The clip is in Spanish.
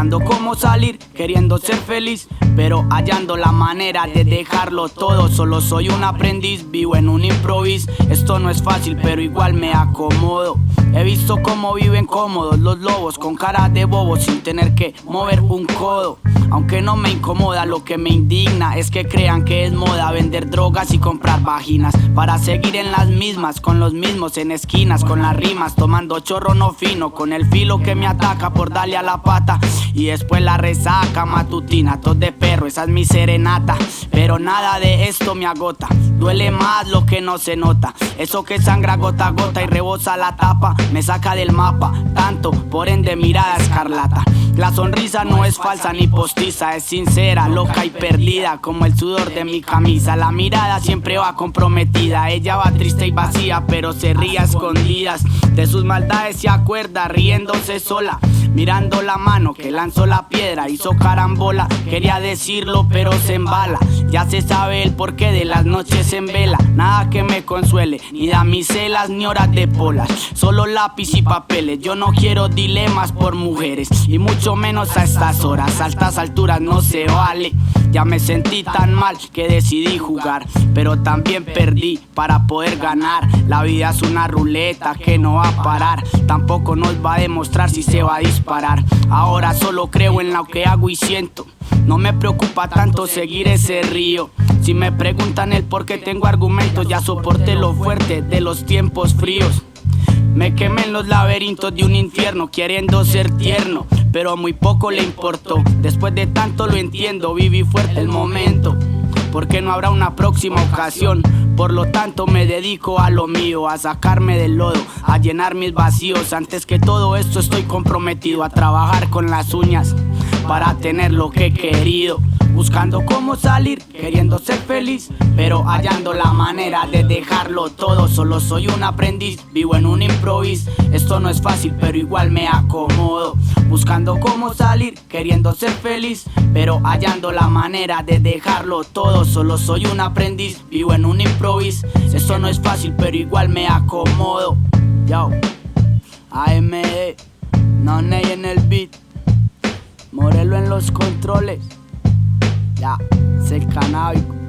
buscando cómo salir, queriendo ser feliz, pero hallando la manera de dejarlo todo. Solo soy un aprendiz, vivo en un improviso. Esto no es fácil, pero igual me acomodo. He visto cómo viven cómodos los lobos, con cara de bobos, sin tener que mover un codo. Aunque no me incomoda, lo que me indigna es que crean que es moda vender drogas y comprar vaginas, para seguir en las mismas, con los mismos en esquinas, con las rimas, tomando chorro no fino, con el filo que me ataca por darle a la pata. Y después la resaca matutina, tos de perro, esa es mi serenata. Pero nada de esto me agota, duele más lo que no se nota. Eso que sangra gota a gota y rebosa la tapa, me saca del mapa, tanto, por ende mirada escarlata. La sonrisa no es falsa ni postiza, es sincera, loca y perdida, como el sudor de mi camisa. La mirada siempre va comprometida, ella va triste y vacía, pero se ríe a escondidas. De sus maldades se acuerda, riéndose sola, mirando la mano que lanzó la piedra, hizo carambola. Quería decirlo pero se embala, ya se sabe el porqué de las noches en vela. Nada que me consuele, ni damiselas ni horas de polas, solo lápiz y papeles. Yo no quiero dilemas por mujeres, y mucho menos a estas horas, a altas alturas no se vale. Ya me sentí tan mal que decidí jugar, pero también perdí para poder ganar. La vida es una ruleta que no va a parar, tampoco nos va a demostrar si se va a disparar. Ahora solo creo en lo que hago y siento, no me preocupa tanto seguir ese río. Si me preguntan el por qué tengo argumentos, ya soporté lo fuerte de los tiempos fríos. Me quemé en los laberintos de un infierno, queriendo ser tierno, pero muy poco le importó. Después de tanto lo entiendo, viví fuerte el momento, porque no habrá una próxima ocasión. Por lo tanto me dedico a lo mío, a sacarme del lodo, a llenar mis vacíos. Antes que todo esto estoy comprometido a trabajar con las uñas para tener lo que he querido. Buscando cómo salir, queriendo ser feliz, pero hallando la manera de dejarlo todo. Solo soy un aprendiz, vivo en un improviso. Esto no es fácil, pero igual me acomodo. Buscando cómo salir, queriendo ser feliz, pero hallando la manera de dejarlo todo. Solo soy un aprendiz, vivo en un improviso. Esto no es fácil, pero igual me acomodo. Yo, AMD, Noney en el beat, Morelo en los controles. Ya, es el canábico.